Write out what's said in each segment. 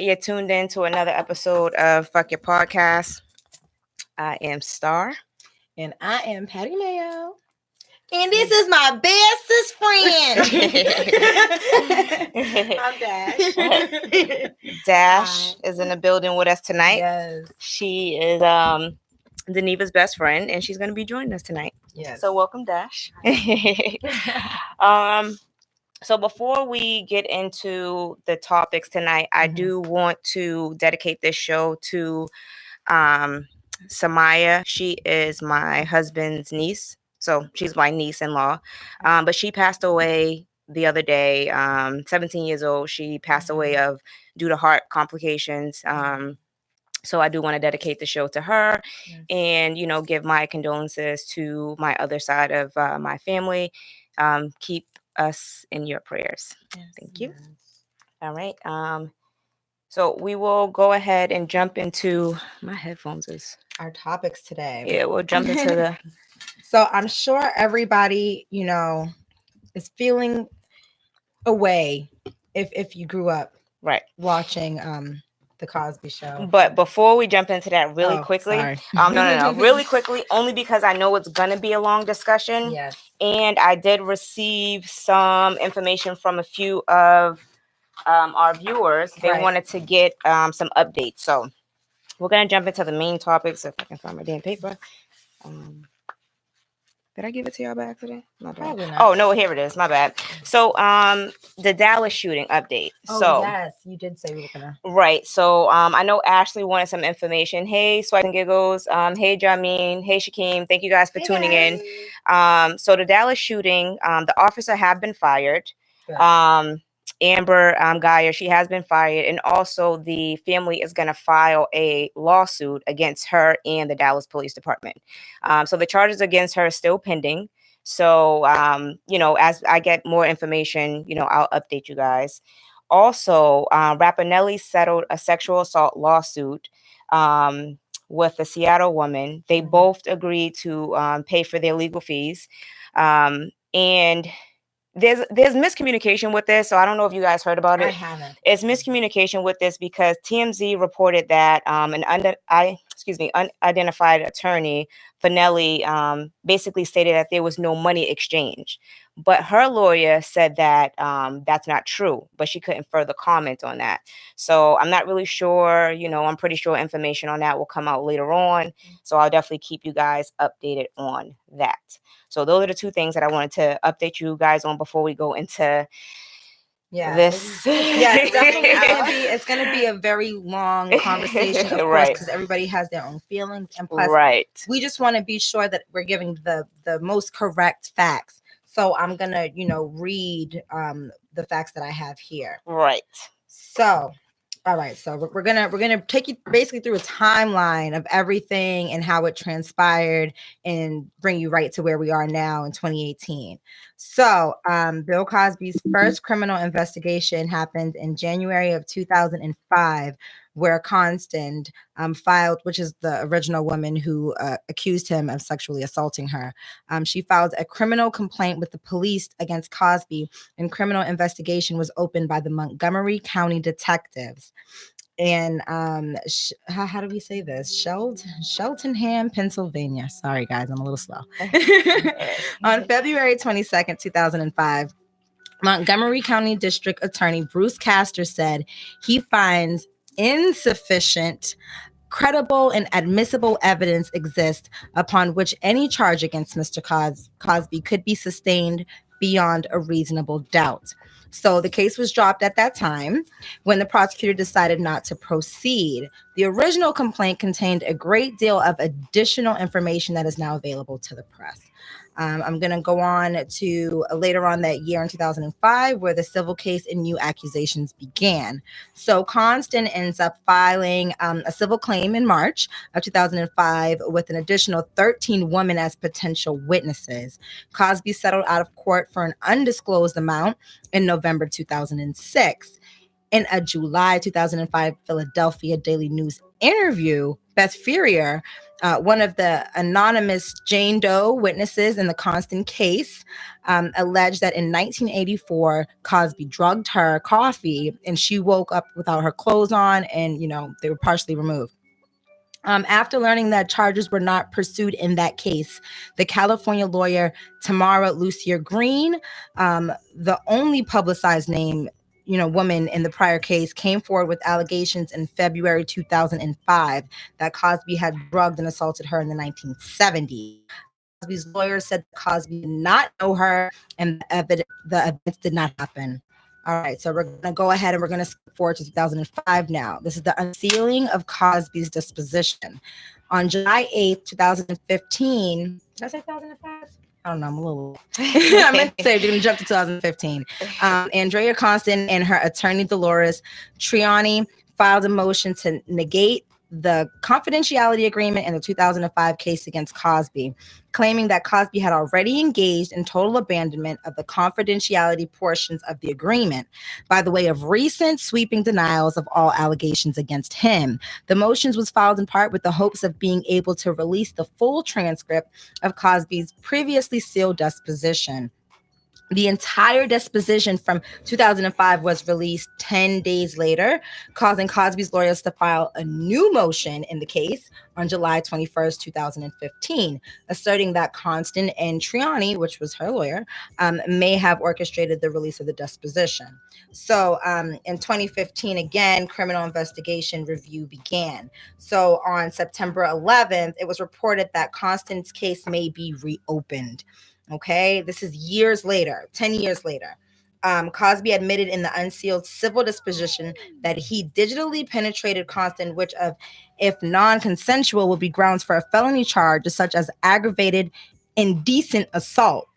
You're tuned in to another episode of Fuck Your Podcast. I am Star. And I am Patty Mayo. And this is my bestest friend. I'm Dash. Dash is in the building with us tonight. Yes. She is Deneva's best friend, and she's going to be joining us tonight. Yes. So welcome, Dash. So before we get into the topics tonight, I do want to dedicate this show to Samaya. She is my husband's niece. So she's my niece-in-law. But she passed away the other day, 17 years old. She passed away due to heart complications. So I do want to dedicate the show to her and, give my condolences to my other side of my family. Keep us in your prayers. Thank you. All right. So we will go ahead and jump into my headphones is our topics today. Yeah, we'll jump into the So I'm sure everybody, is feeling a way if you grew up watching the Cosby Show. But before we jump into that really quickly, no, really quickly, only because I know it's going to be a long discussion. Yes. And I did receive some information from a few of our viewers. They wanted to get some updates. So we're going to jump into the main topics. If I can find my damn paper. Did I give it to y'all by accident? My bad. Probably not. Oh, no, here it is. My bad. So, the Dallas shooting update. Oh, yes. You did say we were going to. Right. So, I know Ashley wanted some information. Hey, Swipes and Giggles. Hey, Jameen. Hey, Shakeem. Thank you guys for tuning in. So, the Dallas shooting, the officer have been fired. Good. Amber Geyer, she has been fired, and also the family is going to file a lawsuit against her and the Dallas Police Department. So the charges against her are still pending. So, as I get more information, I'll update you guys. Also, rapper Nelly settled a sexual assault lawsuit with a Seattle woman. They both agreed to pay for their legal fees. And there's miscommunication with this, so I don't know if you guys heard about it. I haven't. It's miscommunication with this because TMZ reported that an unidentified attorney for Nelly basically stated that there was no money exchange, but her lawyer said that that's not true, but she couldn't further comment on that. So I'm not really sure. I'm pretty sure information on that will come out later on. So I'll definitely keep you guys updated on that. So those are the two things that I wanted to update you guys on before we go into this. It's definitely it's going to be a very long conversation, of course, because everybody has their own feelings. And plus, we just want to be sure that we're giving the most correct facts. So I'm going to, read the facts that I have here. Right. So, all right. So we're gonna take you basically through a timeline of everything and how it transpired and bring you right to where we are now in 2018. So Bill Cosby's first criminal investigation happened in January of 2005, where Constant filed, which is the original woman who accused him of sexually assaulting her. She filed a criminal complaint with the police against Cosby, and criminal investigation was opened by the Montgomery County detectives. And how do we say this? Cheltenham, Pennsylvania. Sorry, guys, I'm a little slow. On February 22nd, 2005, Montgomery County District Attorney Bruce Castor said he finds insufficient, credible, and admissible evidence exists upon which any charge against Mr. Cosby could be sustained beyond a reasonable doubt. So the case was dropped at that time when the prosecutor decided not to proceed. The original complaint contained a great deal of additional information that is now available to the press. I'm going to go on to later on that year in 2005, where the civil case and new accusations began. So Constant ends up filing a civil claim in March of 2005 with an additional 13 women as potential witnesses. Cosby settled out of court for an undisclosed amount in November 2006. In a July 2005 Philadelphia Daily News interview, Beth Ferrier One of the anonymous Jane Doe witnesses in the Constant case alleged that in 1984, Cosby drugged her coffee and she woke up without her clothes on, and they were partially removed. After learning that charges were not pursued in that case, the California lawyer Tamara Lucier Green, the only publicized name, woman in the prior case, came forward with allegations in February 2005 that Cosby had drugged and assaulted her in the 1970s. Cosby's lawyer said that Cosby did not know her and the events did not happen. All right, so we're going to go ahead and we're going to skip forward to 2005 now. This is the unsealing of Cosby's disposition. On July 8th, 2015, did I say 2005? I don't know, I'm a little... I meant to say we're going to jump to 2015. Andrea Constant and her attorney, Dolores Triani, filed a motion to negate the confidentiality agreement in the 2005 case against Cosby, claiming that Cosby had already engaged in total abandonment of the confidentiality portions of the agreement by the way of recent sweeping denials of all allegations against him. The motions was filed in part with the hopes of being able to release the full transcript of Cosby's previously sealed disposition. The entire disposition from 2005 was released 10 days later, causing Cosby's lawyers to file a new motion in the case on July 21st, 2015, asserting that Constant and Triani, which was her lawyer, may have orchestrated the release of the disposition. So in 2015, again, criminal investigation review began. So on September 11th, it was reported that Constant's case may be reopened. Okay, this is years later, 10 years later. Cosby admitted in the unsealed civil disposition that he digitally penetrated Constant, which, if non-consensual, would be grounds for a felony charge such as aggravated indecent assault.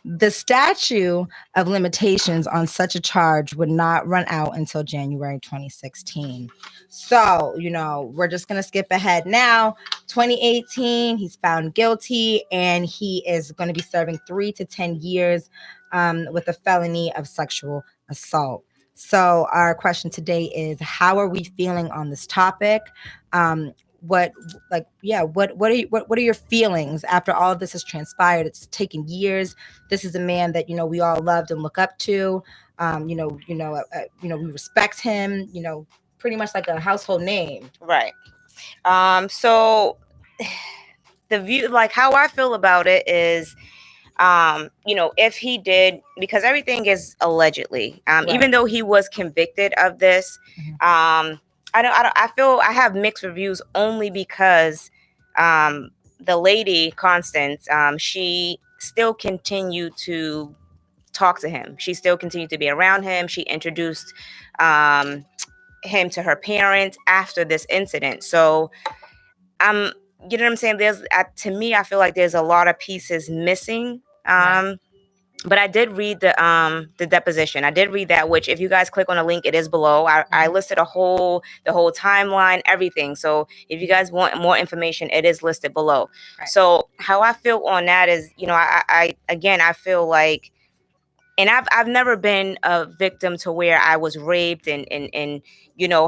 The statute of limitations on such a charge would not run out until January 2016. So, we're just going to skip ahead now. 2018, he's found guilty and he is going to be serving 3 to 10 years with a felony of sexual assault. So our question today is, how are we feeling on this topic? What are your feelings after all of this has transpired? It's taken years. This is a man that we all loved and look up to. We respect him. Pretty much like a household name. Right. So the view, like how I feel about it is, if he did, because everything is allegedly, right. Even though he was convicted of this, I feel I have mixed reviews only because the lady Constance, she still continued to talk to him. She still continued to be around him. She introduced him to her parents after this incident. So you know what I'm saying? There's to me, I feel like there's a lot of pieces missing. But I did read the deposition. I did read that, which if you guys click on the link, it is below. I listed the whole timeline, everything. So if you guys want more information, it is listed below. Right. So how I feel on that is, I feel like, and I've never been a victim to where I was raped and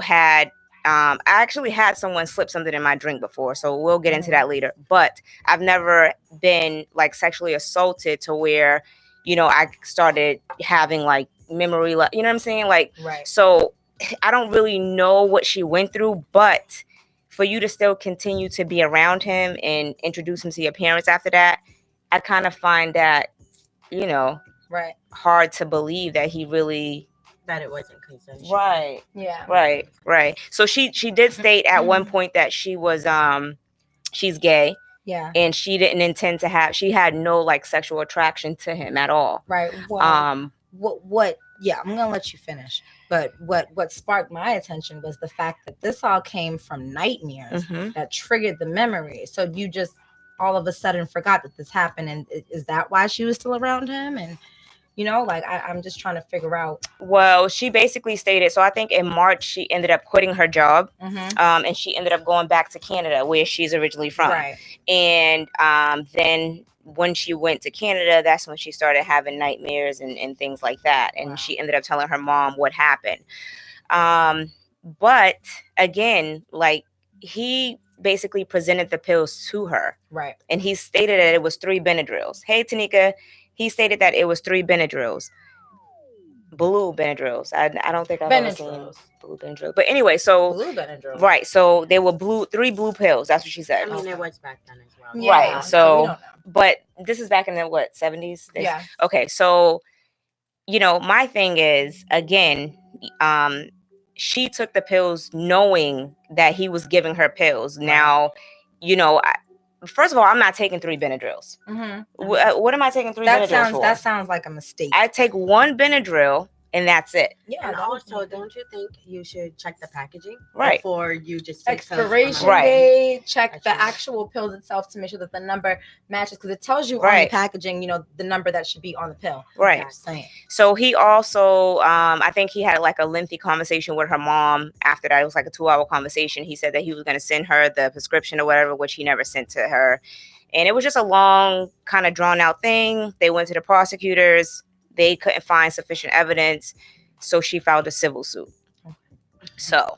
had I actually had someone slip something in my drink before, so we'll get into that later. But I've never been like sexually assaulted to where I started having like memory, you know what I'm saying? Like, right. So I don't really know what she went through, but for you to still continue to be around him and introduce him to your parents after that, I kind of find that, right, hard to believe that he really, that it wasn't consensual. Right. Yeah. Right. So she did state at one point that she was she's gay. Yeah. And she didn't intend to have, she had no like sexual attraction to him at all. Right. Well, what yeah, I'm gonna let you finish. But what sparked my attention was the fact that this all came from nightmares that triggered the memory. So you just all of a sudden forgot that this happened, and is that why she was still around him? And I'm just trying to figure out. Well, she basically stated, so I think in March she ended up quitting her job, and she ended up going back to Canada, where she's originally from. Right. And then when she went to Canada, that's when she started having nightmares and things like that. And she ended up telling her mom what happened. But again, like he basically presented the pills to her. Right. And he stated that it was 3 Benadryls. Hey, Tanika. He stated that it was 3 Benadryls. Blue Benadryls. I don't think I've ever seen blue Benadryls. But anyway, so Blue Benadryl. right. So they were 3 blue pills. That's what she said. I mean, it was back then as well. Yeah, Right. so So, we don't know. but this is back in the what, 70s? Yeah. Okay. So, you know, my thing is, again, she took the pills knowing that he was giving her pills. Right. Now, you know, first of all, I'm not taking 3 Benadryls. Mm-hmm. What am I taking 3 Benadryls for? That sounds like a mistake. I take 1 Benadryl and that's it. Yeah. And also, don't you think you should check the packaging before you just take expiration Right. date? Check the actual pills itself to make sure that the number matches, because it tells you on the packaging, you know, the number that should be on the pill. Right. So he also, I think he had like a lengthy conversation with her mom after that. It was like a 2-hour conversation. He said that he was going to send her the prescription or whatever, which he never sent to her. And it was just a long, kind of drawn out thing. They went to the prosecutors. They couldn't find sufficient evidence, so she filed a civil suit. So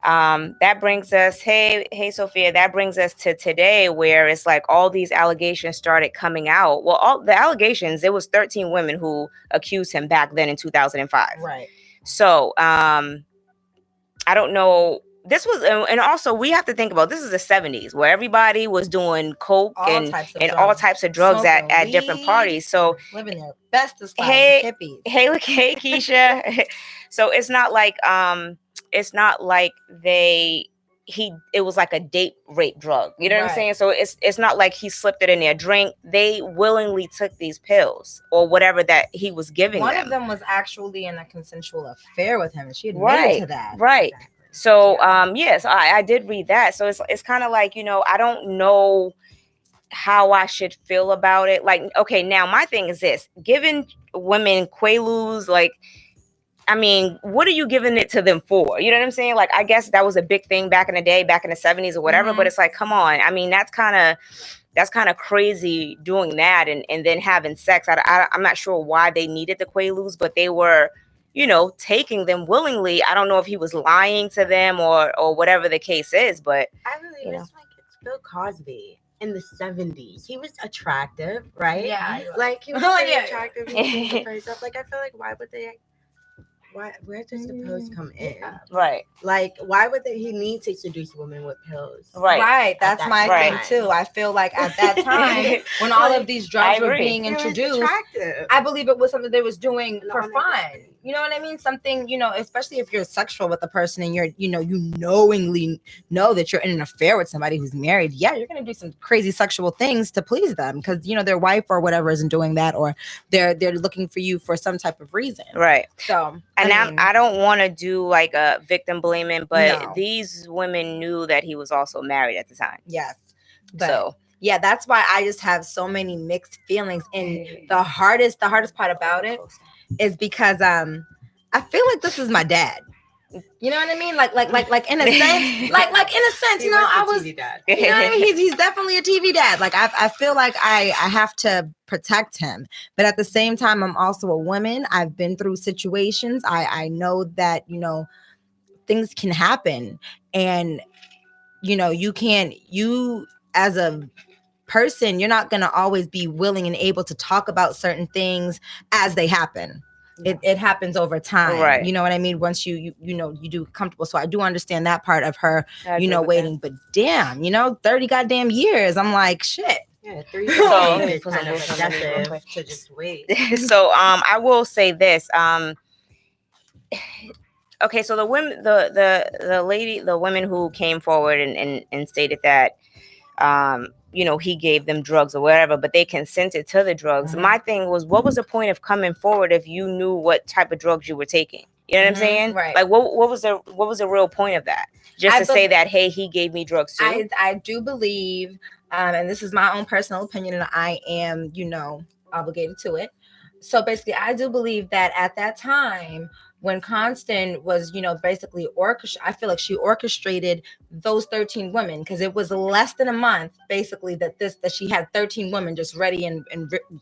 that brings us, hey, Sophia, that brings us to today, where it's like all these allegations started coming out. Well, all the allegations, there was 13 women who accused him back then in 2005. Right. So I don't know. This was, and also we have to think about, this is the 70s where everybody was doing coke and all types of drugs at different parties. So living their bestest lives, hippies. Hey, Keisha. So it's not like it was like a date rape drug. You know what I'm saying? So it's not like he slipped it in their drink. They willingly took these pills or whatever that he was giving them. One of them was actually in a consensual affair with him, and she admitted to that. Right. Exactly. So, yes, I did read that. So it's kind of like, you know, I don't know how I should feel about it. Like, okay, now my thing is this: giving women Quaaludes, like, I mean, what are you giving it to them for? You know what I'm saying? Like, I guess that was a big thing back in the day, back in the 70s or whatever. Mm-hmm. But it's like, come on. I mean, that's kind of crazy doing that and then having sex. I'm not sure why they needed the Quaaludes, but they were, you know, taking them willingly. I don't know if he was lying to them or whatever the case is, but I believe it's like it's Bill Cosby in the 70s. He was attractive, right? Yeah. Like he was very attractive. He was for himself. Like I feel like where does the pills come in? Right. Like why would he need to seduce women with pills? Right. That's my thing too. I feel like at that time when all of these drugs were being introduced, I believe it was something they was doing for fun. You know what I mean? Something, you know, especially if you're sexual with a person and you knowingly know that you're in an affair with somebody who's married. Yeah, you're going to do some crazy sexual things to please them because, you know, their wife or whatever isn't doing that, or they're looking for you for some type of reason. Right. So, and I don't want to do like a victim blaming, but these women knew that he was also married at the time. Yes. But yeah, that's why I just have so many mixed feelings. And the hardest part about it is because I feel like this is my dad. You know what I mean? Like in a sense, like in a sense, you know, I was, you know what I mean? He's definitely a TV dad. Like I feel like I have to protect him, but at the same time, I'm also a woman. I've been through situations. I know that, you know, things can happen, and you know, you as a person, you're not going to always be willing and able to talk about certain things as they happen. It happens over time. Right. You know what I mean? Once you know, you do comfortable. So I do understand that part of her, you know, waiting, but damn, you know, 30 goddamn years. I'm like, shit. Yeah, 3 years is kind of excessive to just wait. So I will say this. Okay, so the women, the women who came forward and stated that you know, he gave them drugs or whatever, but they consented to the drugs. Mm-hmm. My thing was, what was the point of coming forward if you knew what type of drugs you were taking? You know what I'm saying? Right. Like, what was the real point of that? Just to say that, hey, he gave me drugs too? I do believe, and this is my own personal opinion, and I am, you know, obligated to it. So basically, I do believe that at that time, when Constant was, you know, basically I feel like she orchestrated those 13 women, because it was less than a month, basically, that she had 13 women just ready and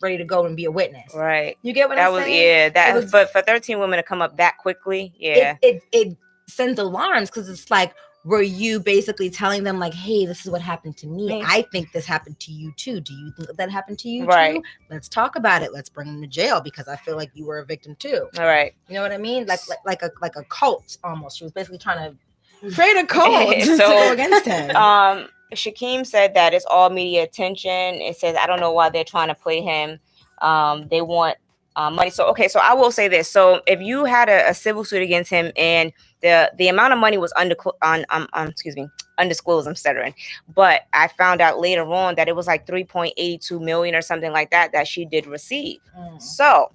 ready to go and be a witness. Right. You get what I'm saying? But for 13 women to come up that quickly, yeah. It sends alarms, because it's like, were you basically telling them like, hey, this is what happened to me? Me. I think this happened to you too. Do you think that happened to you Right. too? Let's talk about it. Let's bring them to jail because I feel like you were a victim too. All right. You know what I mean? Like a cult almost. She was basically trying to create a cult to So, go against him. Shaquem said that it's all media attention. It says, I don't know why they're trying to play him. They want money. So, okay, so I will say this. So if you had a civil suit against him and the amount of money was undisclosed, I'm stuttering, but I found out later on that it was like 3.82 million or something like that she did receive. So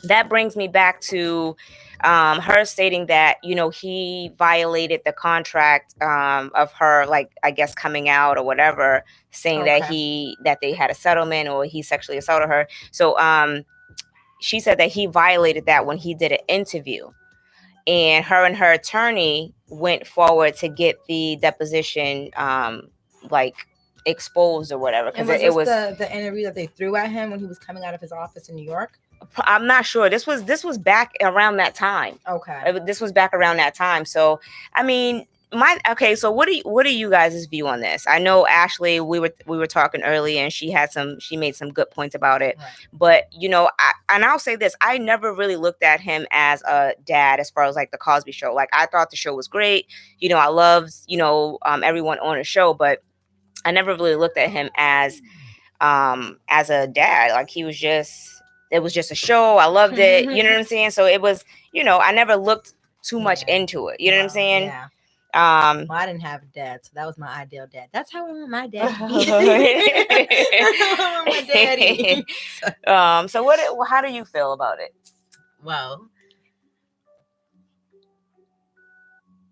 that brings me back to her stating that, you know, he violated the contract of her, like, I guess, coming out or whatever, saying that they had a settlement or he sexually assaulted her. So she said that he violated that when he did an interview, and her attorney went forward to get the deposition like exposed or whatever, because it was the interview that they threw at him when he was coming out of his office in New York. I'm not sure. This was back around that time. Okay. This was back around that time. So, I mean, so what do you guys' view on this? I know Ashley, we were talking earlier and she made some good points about it. Right. But, you know, I'll say this, I never really looked at him as a dad as far as like the Cosby Show. Like, I thought the show was great. You know, I loved, you know, everyone on the show, but I never really looked at him as a dad. Like, it was just a show. I loved it. You know what I'm saying? So it was, you know, I never looked too much into it. You know what I'm saying? Yeah. Well, I didn't have a dad, so that was my ideal dad. That's how I want my dad to be. My daddy. So how do you feel about it? Well,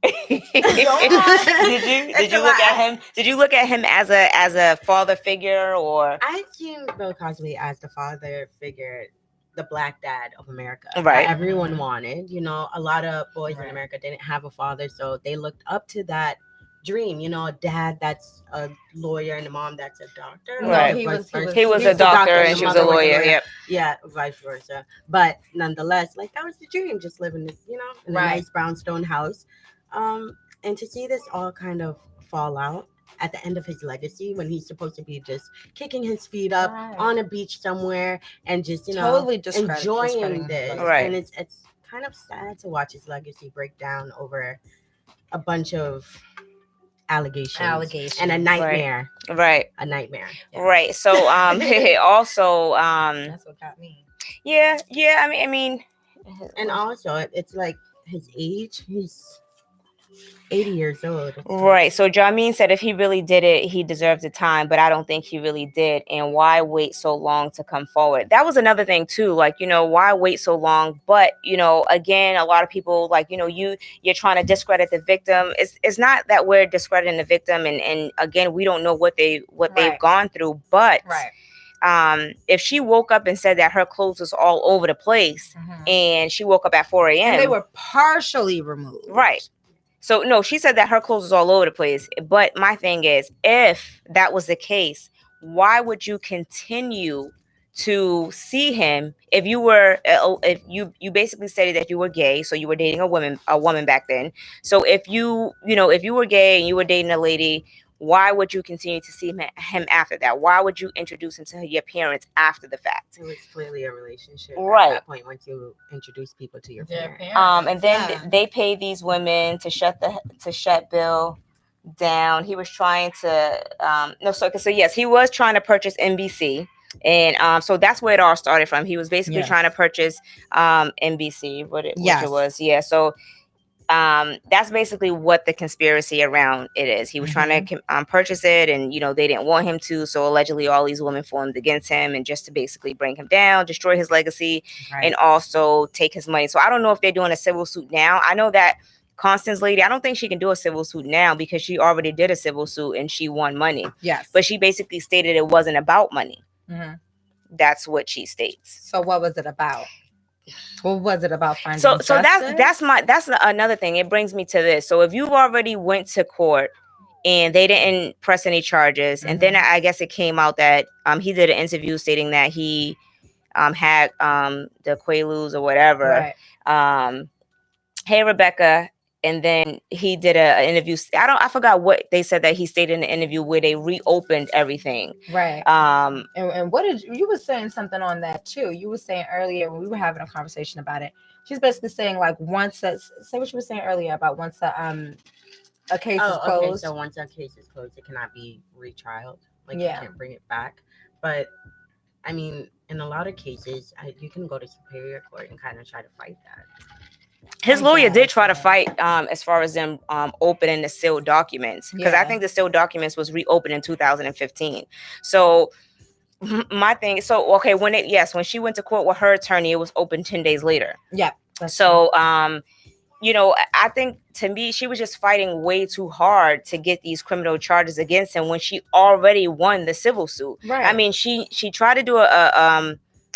did you look at him as a father figure, or I seen Bill Cosby as the father figure, the black dad of America, right? That everyone wanted. You know, a lot of boys in America didn't have a father, so they looked up to that dream. You know, a dad that's a lawyer and a mom that's a doctor. Right. He was a doctor and she was a lawyer. Yep. Yeah, vice versa. But nonetheless, like, that was the dream, just living, you know, in a nice brownstone house. And to see this all kind of fall out at the end of his legacy, when he's supposed to be just kicking his feet up on a beach somewhere and just, you know, totally enjoying this. Right. And it's kind of sad to watch his legacy break down over a bunch of allegations and a nightmare. Right. A nightmare. Yeah. Right. So also that's what got me. Yeah. I mean and also it's like his age, he's 80 years old. Right. So Jamin said if he really did it, he deserves the time, but I don't think he really did. And why wait so long to come forward? That was another thing too. Like, you know, why wait so long? But, you know, again, a lot of people, like, you know, you're trying to discredit the victim. It's not that we're discrediting the victim. And again, we don't know what they've gone through. But if she woke up and said that her clothes was all over the place and she woke up at 4 a.m. and they were partially removed. Right. So, no, she said that her clothes was all over the place. But my thing is, if that was the case, why would you continue to see him if you were, if you basically stated that you were gay, so you were dating a woman back then. So if you were gay and you were dating a lady, why would you continue to see him after that? Why would you introduce him to your parents after the fact? It was clearly a relationship at that point once you introduce people to your parents. And then they pay these women to shut Bill down. He was trying to yes, he was trying to purchase NBC. And so that's where it all started from. He was basically trying to purchase NBC, which it was. Yeah. So that's basically what the conspiracy around it is. He was trying to purchase it, and they didn't want him to. So allegedly, all these women formed against him, and just to basically bring him down, destroy his legacy, and also take his money. So I don't know if they're doing a civil suit now. I know that Constance lady, I don't think she can do a civil suit now because she already did a civil suit and she won money. Yes, but she basically stated it wasn't about money. That's what she states. So what was it about? What was it about finding so justice? that's another thing. It brings me to this. So if you already went to court and they didn't press any charges, and then I guess it came out that he did an interview stating that he had the Quaaludes or whatever. Hey Rebecca, and then he did an interview. I forgot what they said that he stated in the interview where they reopened everything. Right. And what did you were saying something on that too? You were saying earlier when we were having a conversation about it. She's basically saying like once that's say what you were saying earlier about once a case is closed. Okay, so once a case is closed, it cannot be retrialed. Like you can't bring it back. But I mean, in a lot of cases, you can go to superior court and kind of try to fight that. His lawyer did try to fight as far as them opening the sealed documents, because I think the sealed documents was reopened in 2015. So my thing, okay, when she went to court with her attorney, it was open 10 days later. Yeah. So you know, I think to me, she was just fighting way too hard to get these criminal charges against him when she already won the civil suit. Right. I mean, she tried to do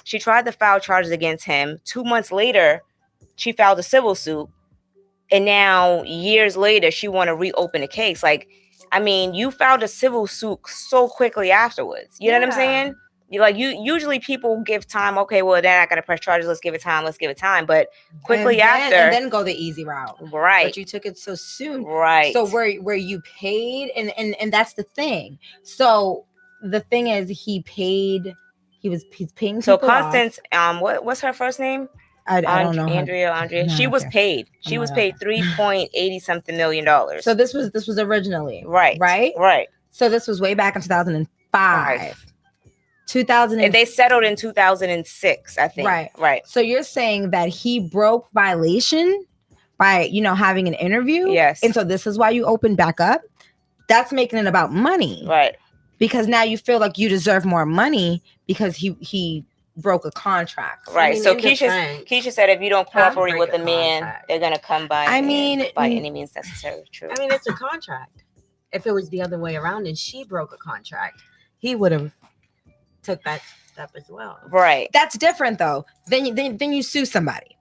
she tried to file charges against him. 2 months later, she filed a civil suit, and now years later she want to reopen the case. Like, I mean, you filed a civil suit so quickly afterwards. You know what I'm saying? Usually people give time. Okay, well, then I gotta press charges. Let's give it time. But quickly after, and then go the easy route. Right. But you took it so soon. Right. So where you paid, and that's the thing. So the thing is, he's paying. So Constance, what's her first name? I don't know. Andrea. No, she was paid. She was paid $3.80 something million. So this was originally right. So this was way back in 2005. 2000 and they settled in 2006, I think. Right. So you're saying that he broke violation by having an interview? Yes. And so this is why you opened back up? That's making it about money. Right. Because now you feel like you deserve more money because he broke a contract. Right. I mean, so Keisha said if you don't cooperate with the man, they're gonna come by. I mean, by any means necessary. True. I mean, it's a contract. If it was the other way around and she broke a contract, he would have took that step as well. Right. That's different though. Then you sue somebody.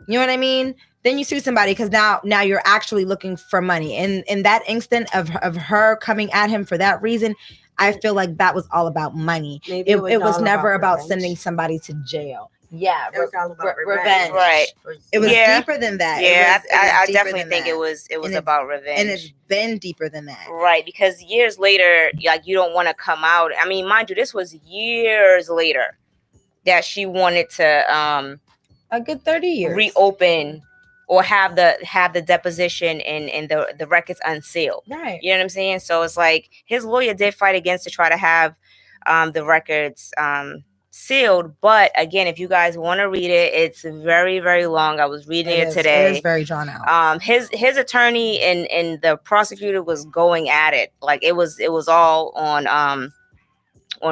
You know what I mean? Then you sue somebody because now you're actually looking for money. And in that instant of her coming at him for that reason, I feel like that was all about money. It was never about sending somebody to jail. Yeah, it was all about revenge. Right. It was deeper than that. Yeah, I definitely think it was about revenge. And it's been deeper than that. Right, because years later, like, you don't want to come out. I mean, mind you, this was years later that she wanted to a good 30 years reopen or have the deposition and the records unsealed. Right. You know what I'm saying? So it's like his lawyer did fight against to try to have the records sealed. But again, if you guys want to read it, it's very, very long. I was reading it today. It is very drawn out. His attorney and the prosecutor was going at it. Like it was all on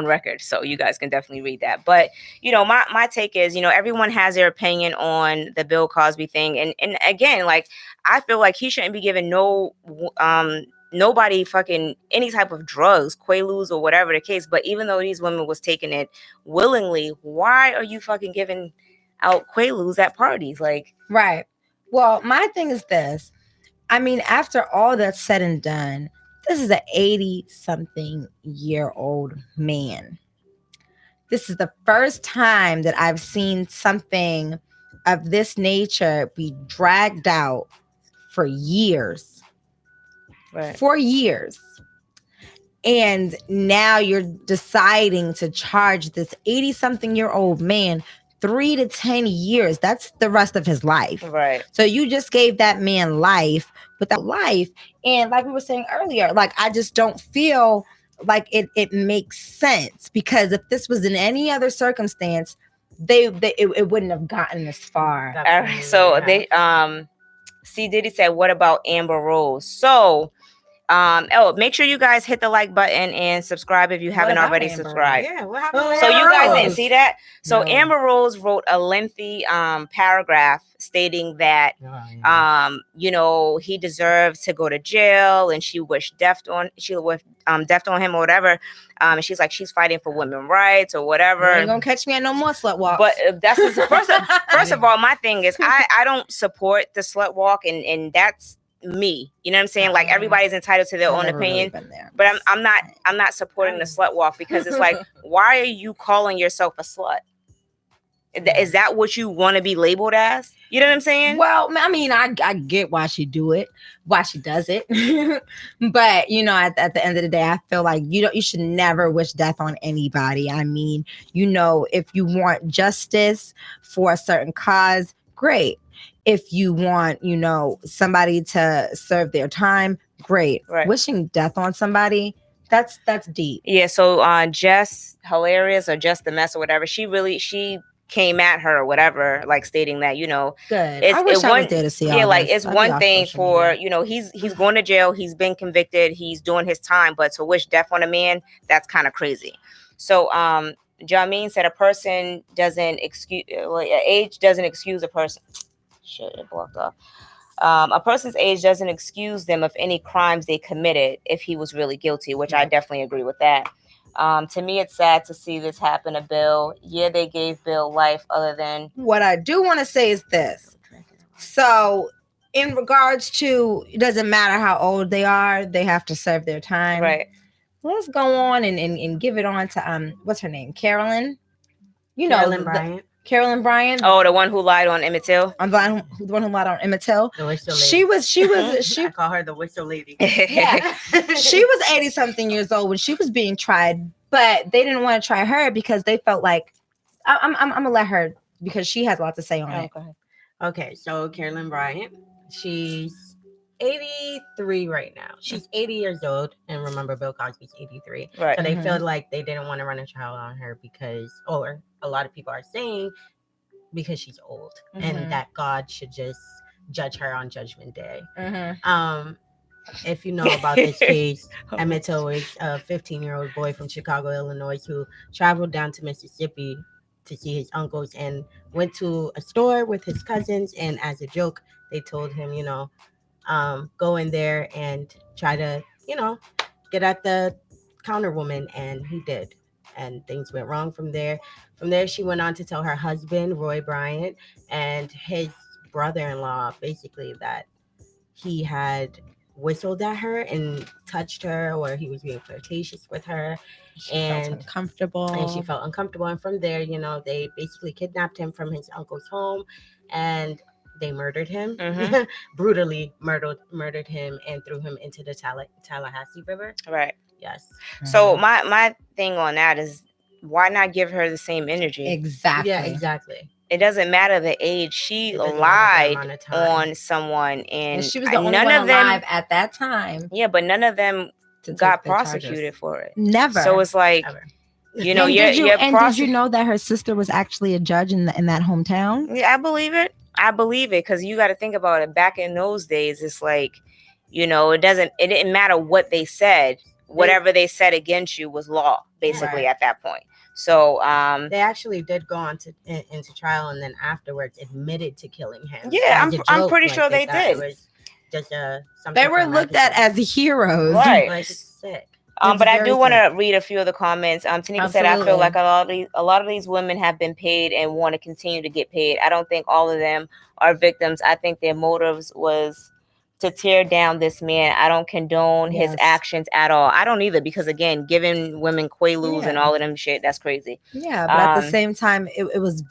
record, so you guys can definitely read that. But my take is, everyone has their opinion on the Bill Cosby thing, and again, like, I feel like he shouldn't be given nobody fucking any type of drugs, Quaaludes or whatever the case. But even though these women was taking it willingly, why are you fucking giving out Quaaludes at parties? Like, right. Well, my thing is this. I mean, after all that's said and done, this is an 80-something-year-old man. This is the first time that I've seen something of this nature be dragged out for years. Right. For years. And now you're deciding to charge this 80-something-year-old man 3 to 10 years. That's the rest of his life. Right. So you just gave that man life without life. And like we were saying earlier, like, I just don't feel like it makes sense, because if this was in any other circumstance, it wouldn't have gotten this far. All right. So they C Diddy said, what about Amber Rose? So make sure you guys hit the like button and subscribe if you haven't already subscribed. Yeah, what happened? So you guys didn't see that? So No. Amber Rose wrote a lengthy paragraph stating that he deserves to go to jail, and she wished death on him or whatever. And she's like, she's fighting for women's rights or whatever. You ain't gonna catch me at no more slut walks. But that's first of all, my thing is I don't support the slut walk, and that's me. You know what I'm saying? Like, everybody's entitled to their own opinion. But I'm not supporting the slut walk, because it's like, why are you calling yourself a slut? Is that what you want to be labeled as? You know what I'm saying? Well, I mean, I get why she does it. But, you know, at the end of the day, I feel like you should never wish death on anybody. I mean, you know, if you want justice for a certain cause, great. If you want, you know, somebody to serve their time, great. Right. Wishing death on somebody, that's deep. Yeah, so Jess Hilarious or Just the Mess or whatever, she came at her or whatever, like stating that, you know, Good. I wish I was there to see all like this. it's I'd be one off thing social for, media. you know, he's going to jail, he's been convicted, he's doing his time, but to wish death on a man, that's kind of crazy. So Jameen said a person doesn't excuse, age doesn't excuse a person. Shit, it blocked off. A person's age doesn't excuse them of any crimes they committed if he was really guilty, which I definitely agree with that. To me, it's sad to see this happen to Bill. Yeah, they gave Bill life other than... What I do want to say is this. So, in regards to, it doesn't matter how old they are, they have to serve their time. Right. Let's go on and give it on to, what's her name? Carolyn? You know, Carolyn Bryant. Carolyn Bryant. Oh, the one who lied on Emmett Till? I'm the one who lied on Emmett Till. The whistle lady. She was I call her the whistle lady. Yeah. She was 80-something years old when she was being tried, but they didn't want to try her because they felt like, I'm going to let her, because she has a lot to say on it. Okay, so Carolyn Bryant, she's 83 right now. She's 80 years old, and remember, Bill Cosby's 83. Right. So they feel like they didn't want to run a trial on her because, or a lot of people are saying, because she's old, and that God should just judge her on Judgment Day. If you know about this case, Emmett Till was a 15-year-old boy from Chicago, Illinois, who traveled down to Mississippi to see his uncles and went to a store with his cousins, and as a joke they told him, you know, go in there and try to, you know, get at the counter woman, and he did, and things went wrong from there. She went on to tell her husband, Roy Bryant, and his brother-in-law basically that he had whistled at her and touched her, or he was being flirtatious with her. She felt uncomfortable. And from there, you know, they basically kidnapped him from his uncle's home, and they murdered him, brutally murdered him, and threw him into the Tallahassee River. Right. Yes. So my thing on that is, why not give her the same energy? Exactly. Yeah, exactly. It doesn't matter the age. She lied on someone, and she was the only one alive at that time. Yeah, but none of them got prosecuted for it. Never. So it's like, you know, did you know that her sister was actually a judge in that hometown? Yeah, I believe it. Because you got to think about it. Back in those days, it's like, you know, it didn't matter what they said. Whatever they said against you was law, basically, at that point. So they actually did go on into trial, and then afterwards admitted to killing him. Yeah, I'm pretty sure they did. It was just they were looked at as heroes, right? Like, it's sick. But I do want to read a few of the comments. Tanika said, I feel like a lot of these women have been paid and want to continue to get paid. I don't think all of them are victims. I think their motives was to tear down this man. I don't condone his actions at all. I don't either, because again, giving women quaaludes and all of them shit, that's crazy. Yeah, but at the same time, it was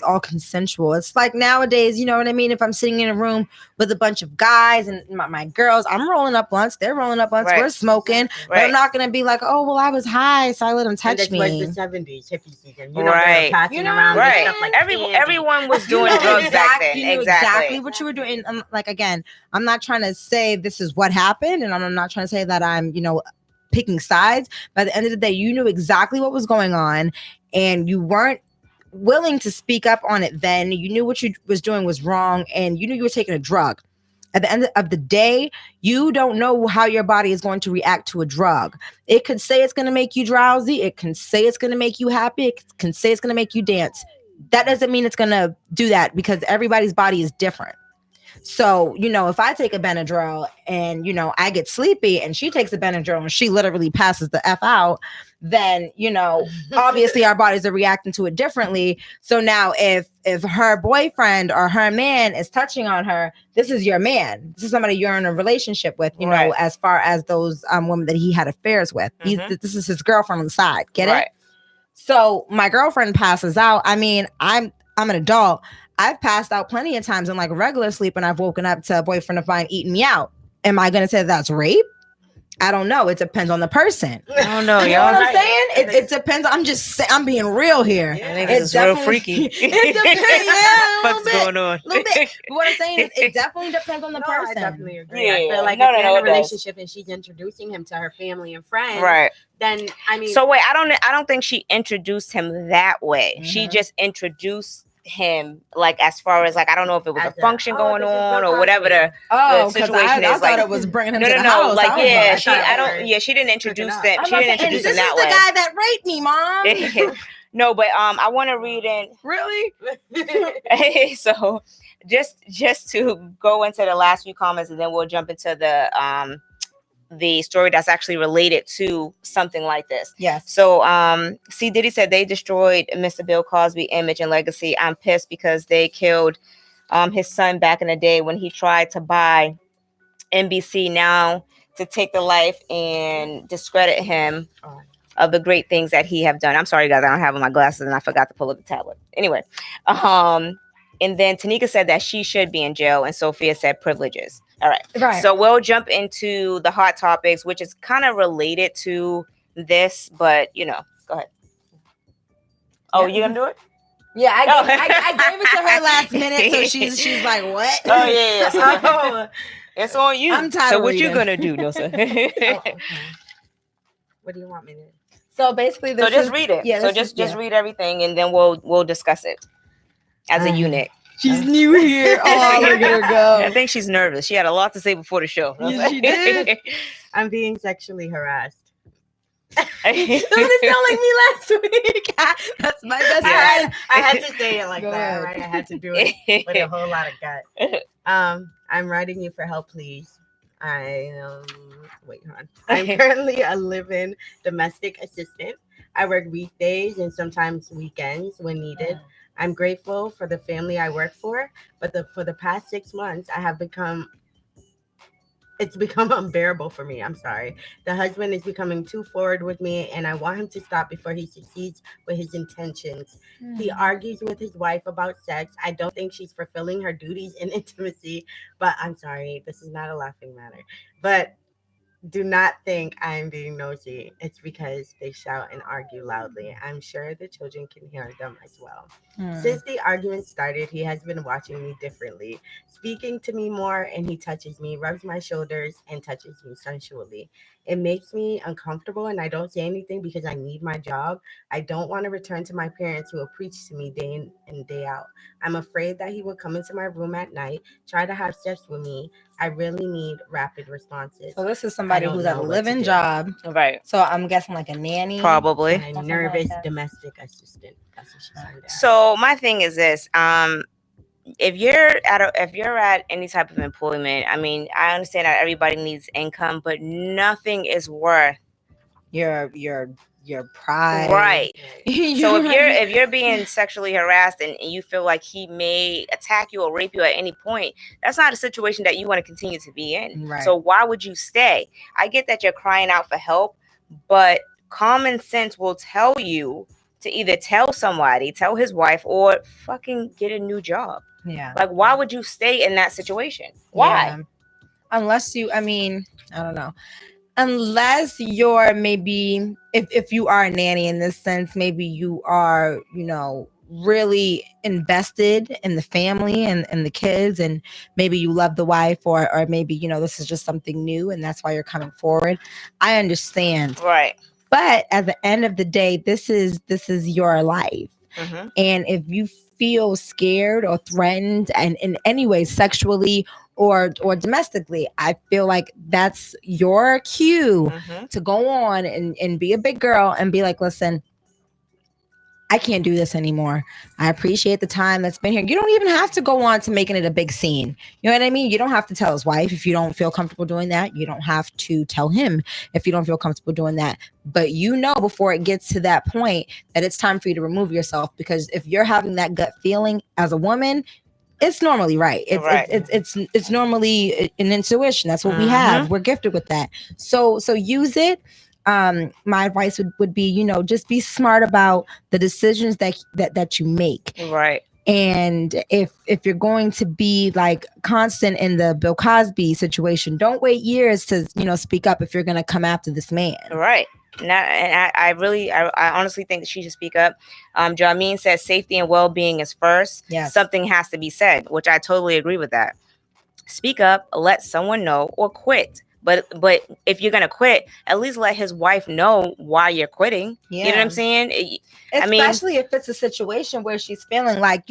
all consensual. It's like nowadays, you know what I mean? If I'm sitting in a room with a bunch of guys and my girls, I'm rolling up blunts, they're rolling up blunts, we're smoking, but I'm not gonna be like, oh well, I was high, so I let him touch me. It was the 70s hippie season, you know, they were passing around stuff like everyone was doing drugs back then. You knew exactly what you were doing. Like, again, I'm not trying to say this is what happened, and I'm not trying to say that I'm, you know, picking sides. By the end of the day, you knew exactly what was going on, and you weren't willing to speak up on it then. You knew what you was doing was wrong, and you knew you were taking a drug. At the end of the day, you don't know how your body is going to react to a drug. It could say it's going to make you drowsy. It can say it's going to make you happy. It can say it's going to make you dance. That doesn't mean it's going to do that, because everybody's body is different. So, you know, if I take a Benadryl and, you know, I get sleepy, and she takes a Benadryl and she literally passes the F out, then, you know, obviously our bodies are reacting to it differently. So now if her boyfriend or her man is touching on her, this is your man. This is somebody you're in a relationship with, you know, as far as those women that he had affairs with. This is his girlfriend on the side. Get it? So my girlfriend passes out. I mean, I'm an adult. I've passed out plenty of times in like regular sleep, and I've woken up to a boyfriend of mine eating me out. Am I going to say that's rape? I don't know. It depends on the person. I don't know, You know y'all. what I'm saying? It depends. I'm being real here. I think this is real freaky. It depends. Yeah, What's going on? A little bit. But what I'm saying is, it definitely depends on the person. I definitely agree. Yeah. I feel like No, if no, you're no, in a it does. relationship and she's introducing him to her family and friends, Right. then I mean, So wait, I don't think she introduced him that way. She Mhm. just introduced him like as far as like I don't know if it was a As a, function "Oh, going this is on Bill or whatever Cosby." the Oh, because situation I is thought like it was bringing him no to no the no house. like I was yeah like, I she thought I it was- don't yeah she didn't introduce up. them I'm she about didn't to say, and introduce this him is that the way. guy that raped me, mom. No, but I want to read in. So just to go into the last few comments and then we'll jump into the story that's actually related to something like this. Yes. So C Diddy said they destroyed Mr. Bill Cosby image and legacy. I'm pissed because they killed his son back in the day when he tried to buy NBC now to take the life and discredit him of the great things that he have done. I'm sorry guys, I don't have on my glasses and I forgot to pull up the tablet. Anyway, and then Tanika said that she should be in jail, and Sophia said privileges. All right. Right. So we'll jump into the hot topics, which is kind of related to this, but go ahead. Oh, you gonna do it? Yeah, I Oh. gave it to her last minute, so she's like, what? Oh yeah. So Oh, it's on you. I'm tired So of what you reading. gonna do, Nosa? okay. What do you want me to do? So basically, this So just is, read it. Yeah, So this just is- read everything, and then we'll discuss it as a unit. She's new here. Oh, look at her I go. think she's nervous. She had a lot to say before the show. Yeah, she did. I'm being sexually harassed. Don't it sound like me last week? That's my best Yeah. friend. I had to say it like Go that, ahead. right? I had to do it with a whole lot of gut. I'm writing you for help, please. Wait, hold on. I'm currently a live-in domestic assistant. I work weekdays and sometimes weekends when needed. I'm grateful for the family I work for, but for the past 6 months, it's become unbearable for me. I'm sorry. The husband is becoming too forward with me, and I want him to stop before he succeeds with his intentions. He argues with his wife about sex. I don't think she's fulfilling her duties in intimacy, but I'm sorry. This is not a laughing matter. But do not think I'm being nosy. It's because they shout and argue loudly. I'm sure the children can hear them as well. Since the argument started, he has been watching me differently, speaking to me more, and he touches me, rubs my shoulders, and touches me sensually. It makes me uncomfortable, and I don't say anything because I need my job. I don't want to return to my parents who will preach to me day in and day out. I'm afraid that he will come into my room at night, try to have sex with me. I really need rapid responses. So this is somebody I don't who's at a know what to living do. job. Right. So I'm guessing like a nanny. Probably. My Something nervous like that. domestic assistant. That's what she's saying. So my thing is this: if you're at any type of employment, I mean, I understand that everybody needs income, but nothing is worth Your pride. right. So Your- if you're being sexually harassed and you feel like he may attack you or rape you at any point, that's not a situation that you want to continue to be in. Right. So why would you stay? I get that you're crying out for help, but common sense will tell you to either tell somebody, tell his wife, or fucking get a new job. Yeah. Like, why would you stay in that situation? Why? Yeah. Unless you, I mean, I don't know. Unless you're maybe, if you are a nanny in this sense, maybe you are, really invested in the family and the kids, and maybe you love the wife, or maybe, this is just something new and that's why you're coming forward. I understand. Right. But at the end of the day, this is your life. Mm-hmm. And if you feel scared or threatened, and in any way, sexually or domestically, I feel like that's your cue to go on and be a big girl and be like, listen, I can't do this anymore. I appreciate the time that's been here. You don't even have to go on to making it a big scene. You know what I mean? You don't have to tell his wife if you don't feel comfortable doing that. You don't have to tell him if you don't feel comfortable doing that. But before it gets to that point that it's time for you to remove yourself, because if you're having that gut feeling as a woman, it's normally right. It's normally an intuition. That's what we have. We're gifted with that. So use it. My advice would be, just be smart about the decisions that you make. Right. And if you're going to be like constant in the Bill Cosby situation, don't wait years to, speak up if you're going to come after this man. Right. I honestly think that she should speak up. Jameen says safety and well-being is first. Yes. Something has to be said, which I totally agree with that. Speak up, let someone know, or quit. But if you're gonna quit, at least let his wife know why you're quitting. Yeah. You know what I'm saying? Especially if it's a situation where she's feeling like,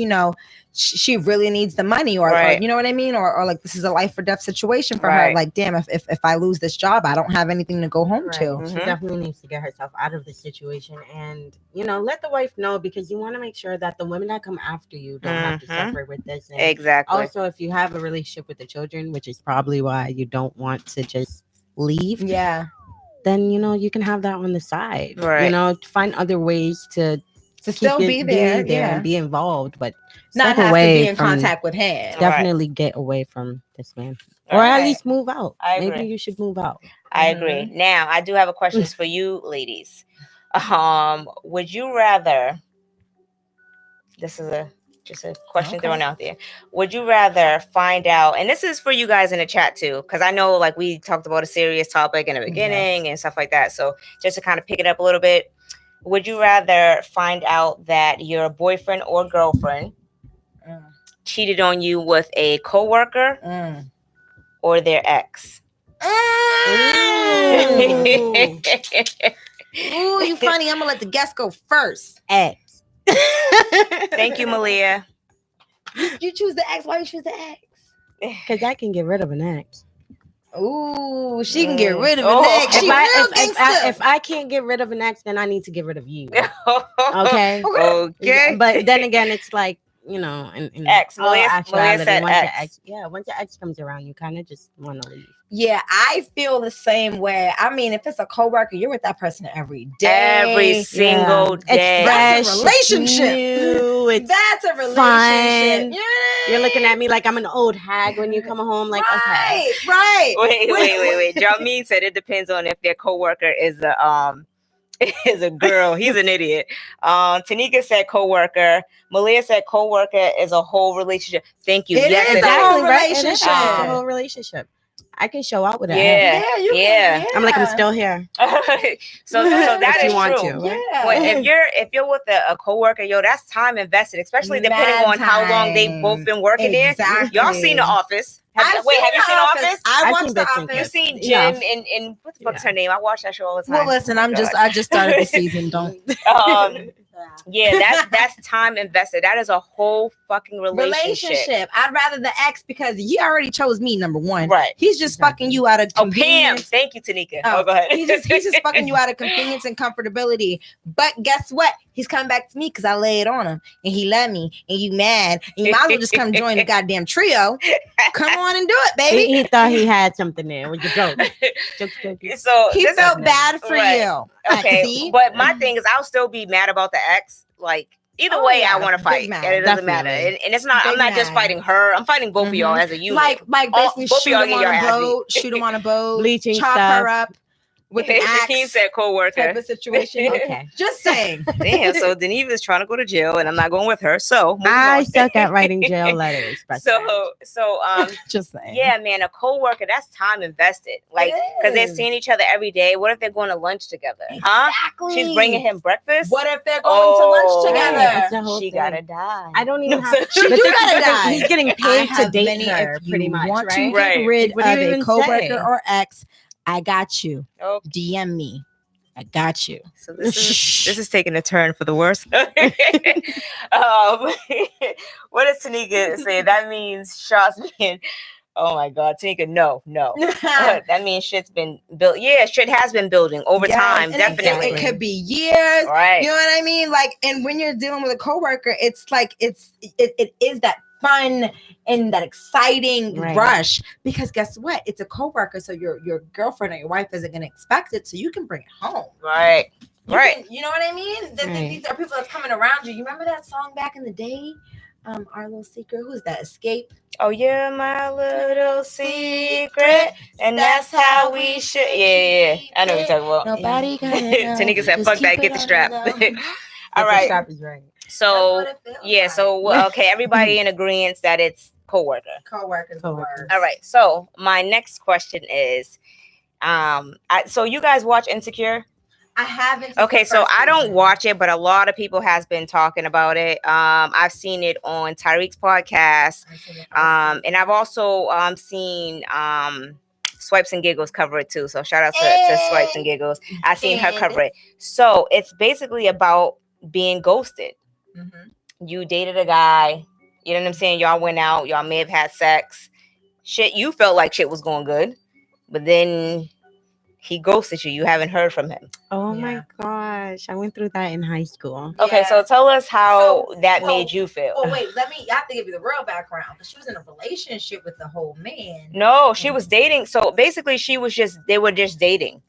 she really needs the money, or you know what I mean? Or like this is a life or death situation for her. Like, damn, if I lose this job, I don't have anything to go home to. She definitely needs to get herself out of the situation and, let the wife know, because you want to make sure that the women that come after you don't have to suffer with this. And exactly. Also, if you have a relationship with the children, which is probably why you don't want to just leave. Yeah. Then, you can have that on the side. Right. Find other ways to still be there and be involved, but not have to be in contact with him. Definitely get away from this man, or at least move out. Maybe you should move out. I agree. Now, I do have a question for you, ladies. Would you rather? This is just a question thrown out there. Would you rather find out, and this is for you guys in the chat too, because I know like we talked about a serious topic in the beginning and stuff like that. So just to kind of pick it up a little bit, would you rather find out that your boyfriend or girlfriend cheated on you with a coworker or their ex? Ooh, you funny. I'm gonna let the guest go first. Ex. Thank you, Malia. You choose the ex. Why you choose the ex? Because I can get rid of an ex. Ooh, she can get rid of an ex. If I can't get rid of an ex, then I need to get rid of you. Okay. But then again, it's like, and ex. Malia said ex. Once your ex comes around, you kind of just want to leave. Yeah, I feel the same way. I mean, if it's a coworker, you're with that person every day, every single day. That's a relationship. That's a relationship. Fun. Yeah. You're looking at me like I'm an old hag when you come home. Like, okay, right. Wait. Jameen said it depends on if their coworker is a girl. He's an idiot. Tanika said coworker. Malia said coworker is a whole relationship. Thank you. It is a whole relationship. It's a whole relationship. I can show out with that. Yeah. I'm like, I'm still here. so that is you want true. to, right? Yeah. Well, if you're with a coworker, that's time invested, especially depending on how long they've both been working there. Y'all seen The Office? Have you seen The Office? I watched The Office. You seen Jim and what the fuck's her name? I watch that show all the time. Well, listen, I just started the season. Don't. That's time invested. That is a whole fucking relationship. I'd rather the ex, because he already chose me, number one. Right. He's just fucking you out of convenience. Pam. Thank you, Tanika. Go ahead. He's just fucking you out of convenience and comfortability. But guess what? He's coming back to me because I laid on him and he let me, and you mad, and you might as well just come join the goddamn trio. Come on and do it, baby. He thought he had something there with the joke. So he felt bad for you. Okay, but my thing is, I'll still be mad about the ex. Like, either way, I want to fight, and it doesn't matter. And it's not. I'm not just fighting her. I'm fighting both of y'all as a unit. Like basically shoot him on a boat. Shoot him on a boat. Bleaching chop stuff. her up. With an axe said co-worker type of situation. Okay. Just saying. Damn, so Denise is trying to go to jail and I'm not going with her. So I suck at writing jail letters. So just saying. Yeah, man, a co-worker, that's time invested. Like, because they're seeing each other every day. What if they're going to lunch together? Exactly. She's bringing him breakfast. What if they're going to lunch together? She gotta die. I don't even have she gotta die. He's getting paid to date her, pretty much. Want to get rid of a co-worker or ex, I got you. Okay. DM me. I got you. So this is taking a turn for the worse. What does Tanika say? That means shots being. Oh my God, Tanika, no. That means shit's been built. Yeah, shit has been building over time. Definitely, it could be years. Right. You know what I mean? Like, and when you're dealing with a coworker, it's like it is that fun and that exciting rush, because guess what? It's a coworker, so your girlfriend or your wife isn't going to expect it, so you can bring it home. Right. You know what I mean? These are people that's coming around you. You remember that song back in the day? Our Little Secret. Who's that? Escape. Oh, you're my little secret, and that's how we should. Yeah. I know what you're talking about. Nobody got Tanika said, "Fuck that, get the strap." All right. The strap is right. So what it feels yeah, like. so okay, everybody in agreement that it's coworker. Co-workers. Co-workers. All right. So my next question is, so you guys watch Insecure? I haven't. Okay, so I don't watch it, but a lot of people has been talking about it. I've seen it on Tyreek's podcast, and I've also seen Swipes and Giggles cover it too. So shout out to Swipes and Giggles. I've seen her cover it. So it's basically about being ghosted. You dated a guy, you know what I'm saying? Y'all went out, y'all may have had sex. Shit, you felt like shit was going good, but then he ghosted you. You haven't heard from him. Oh my gosh, I went through that in high school. Okay, so tell us how that made you feel. Oh wait, I have to give you the real background. She was in a relationship with the whole man. No, she was dating. So basically, they were just dating.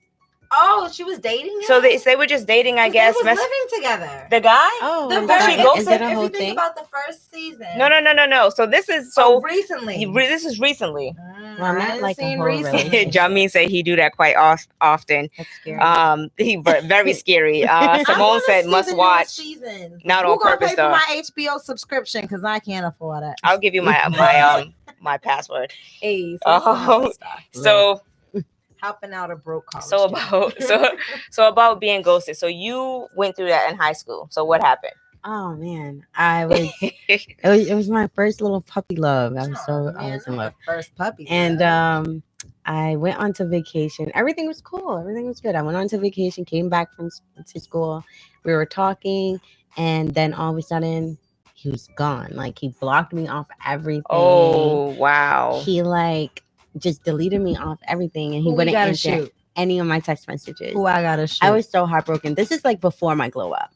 Oh, she was dating him? So they were just dating, I guess. They was living together. The guy? Oh, she ghosted? is it a If whole you think thing? about the first season. No. So this is recently. This is recently. Well, not like a whole relationship. Jamin said he do that quite often. That's scary. He very scary. Simone said must watch. Not on purpose pay though. For my HBO subscription because I can't afford it. I'll give you my my password. Hey, so helping out a broke college. So about being ghosted. So you went through that in high school. So what happened? Oh man, it was my first little puppy love. I was in love. First puppy. And I went on to vacation. Everything was cool. Everything was good. I went on to vacation, came back to school. We were talking, and then all of a sudden he was gone. Like he blocked me off everything. Oh wow. He like just deleted me off everything, and he wouldn't answer any of my text messages. Who I gotta shoot? I was so heartbroken. This is like before my glow up.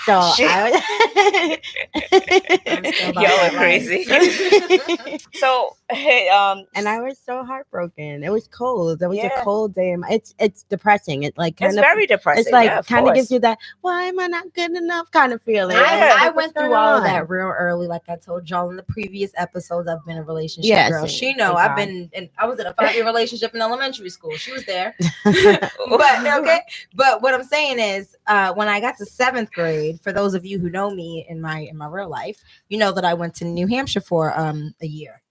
So I y'all are crazy. So and I was so heartbroken. It was cold. It was a cold day. It's depressing. It like it's very depressing. It's like kind of gives you that why am I not good enough kind of feeling. I went through all of that real early. Like I told y'all in the previous episodes, I've been a relationship girl. She know I was in a 5-year relationship in elementary school. She was there. But what I'm saying is when I got to 7th grade, for those of you who know me in my real life, you know that I went to New Hampshire for a year.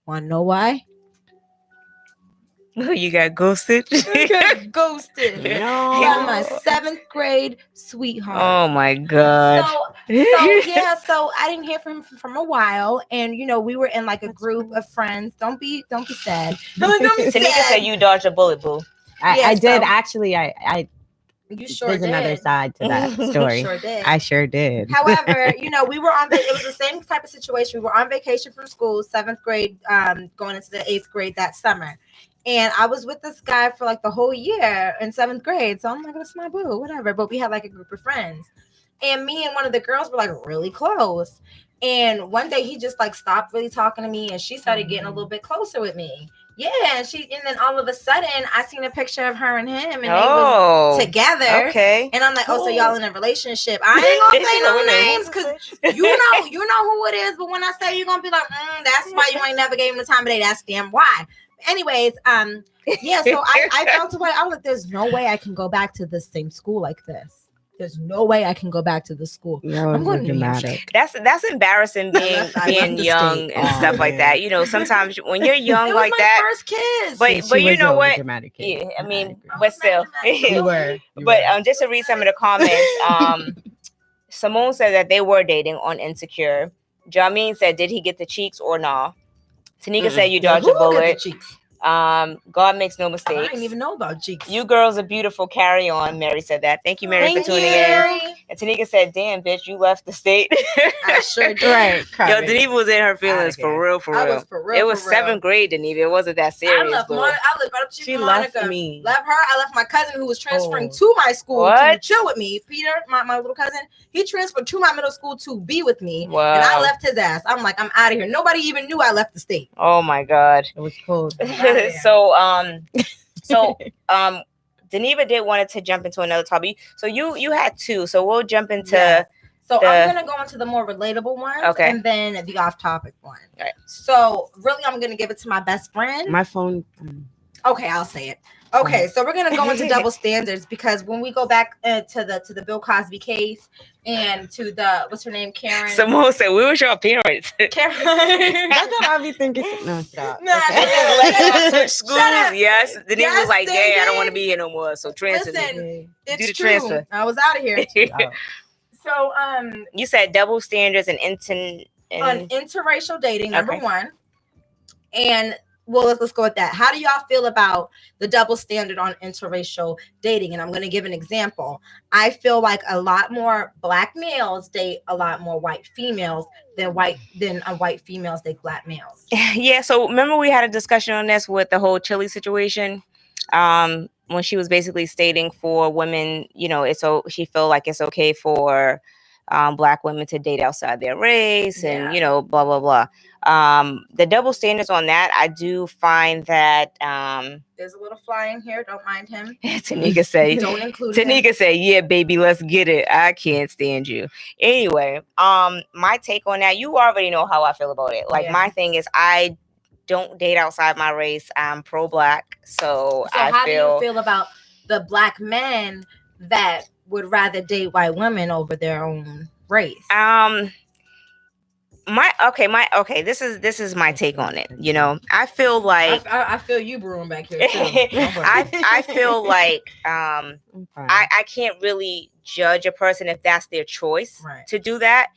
Want to know why? You got ghosted. Ghosted. No. My 7th grade sweetheart. Oh my god. So I didn't hear from him from a while, and we were in like a group of friends. Don't be sad. Tanika said you dodged a bullet, boo. I did actually. You sure There's did. another side to that story. Sure did. I sure did. However, we were on. It was the same type of situation. We were on vacation from school, 7th grade, going into the 8th grade that summer. And I was with this guy for like the whole year in 7th grade. So I'm like, that's my boo, whatever. But we had like a group of friends. And me and one of the girls were like really close. And one day he just like stopped really talking to me, and she started getting a little bit closer with me. Yeah, and then all of a sudden I seen a picture of her and him, and they was together. Okay. And I'm like, so y'all in a relationship. I ain't gonna say no names because you know who it is. But when I say you're gonna be like, that's why you ain't never gave him the time of day. That's damn why. Anyways, so I felt away. I was like, there's no way I can go back to the same school like this. There's no way I can go back to the school. I'm going to dramatic. That's embarrassing being young and stuff like that. Sometimes when you're young like that. First kiss. But you know what? Yeah, I mean, but still. You were. But just to read some of the comments, Simone said that they were dating on Insecure. Jamin said, did he get the cheeks or nah? Tanika said you dodged a bullet. God makes no mistakes. I didn't even know about cheeks. You girls are beautiful. Carry on. Mary said that. Thank you, Mary, for tuning in. And Tanika said, damn, bitch, you left the state. I sure did. Right. Yo, Deneva was in her feelings for real. I was for real. It was 7th grade, Deneva. It wasn't that serious. I left she left me. Left her. I left my cousin who was transferring to my school to chill with me. Peter, my little cousin, he transferred to my middle school to be with me. Wow. And I left his ass. I'm like, I'm out of here. Nobody even knew I left the state. Oh my God. It was cold. So Deneva did wanted to jump into another topic. So you had 2. So we'll jump into. Yeah. So I'm gonna go into the more relatable ones, and then the off-topic one. Right. So really, I'm gonna give it to my best friend. My phone. Okay, I'll say it. Okay, so we're gonna go into double standards because when we go back to the Bill Cosby case and to the what's her name, Karen. Simone said, "We was your parents." Karen. That's what I'll be thinking. No, stop. Nah, Okay. Let y'all switch schools. Shut up. Yes, Denise Yes, was like, they "Dang, I don't did. want to be here no more." So transfer. Listen, it's Do the true. transfer. I was out of here. So You said double standards and on interracial dating, number Okay. one, and well, let's go with that. How do y'all feel about the double standard on interracial dating? And I'm going to give an example. I feel like a lot more black males date a lot more white females than white females date black males. Yeah, so remember we had a discussion on this with the whole Chile situation. When she was basically stating for women, you know, she felt like it's okay for black women to date outside their race and, you know, blah blah blah. The double standards on that, I do find that there's a little fly in here. Don't mind him. Tanika say, don't include him. Tanika say, yeah, baby, let's get it. I can't stand you. Anyway, my take on that, you already know how I feel about it. Like my thing is I don't date outside my race. I'm pro-black, so how do you feel about the black men that would rather date white women over their own race? This is my take on it. You know, I feel like I feel you brewing back here too. I feel like I can't really judge a person if that's their choice to do that.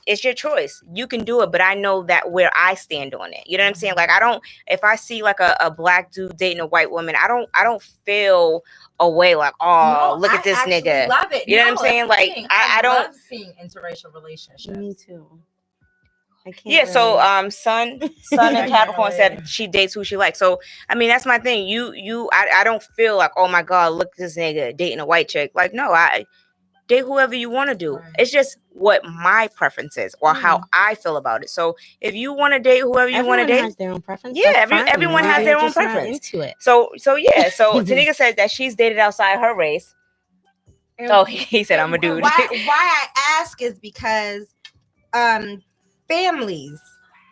It's your choice. You can do it, but I know that where I stand on it. You know what I'm saying? Like if I see like a black dude dating a white woman, I don't feel a way like, oh, look at this nigga. Love it. You know what I'm saying? Like I don't love seeing interracial relationships. Me too. I can't. Yeah, so Sun and Capricorn said she dates who she likes. So I mean that's my thing. I don't feel like, oh my God, look at this nigga dating a white chick. Like, no, I date whoever you want to do. It's just what my preference is or how I feel about it. So if you want to date whoever you want to date, has their own preference. Yeah, everyone has their own preference. Into it. So yeah. So Tanika says that she's dated outside her race. So he said, I'm a dude. Why I ask is because families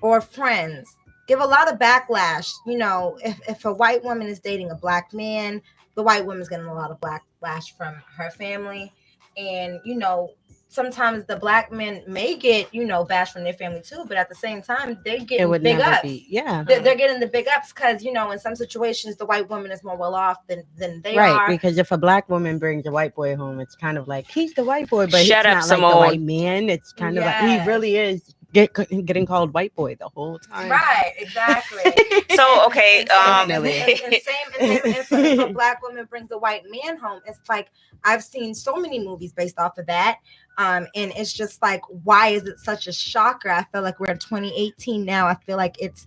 or friends give a lot of backlash. You know, if a white woman is dating a black man, the white woman's getting a lot of backlash from her family. And, you know, sometimes the black men may get, you know, bashed from their family too, but at the same time, they're getting big ups. They're getting the big ups because, you know, in some situations, the white woman is more well off than they are. Right, because if a black woman brings a white boy home, it's kind of like, he's the white boy, but he's Shut up, not Simone. like the white man. It's kind of like, he really is getting called white boy the whole time. Right, exactly. So, okay. And if a black woman brings a white man home, it's like, I've seen so many movies based off of that. And it's just like, why is it such a shocker? I feel like we're in 2018 now. I feel like it's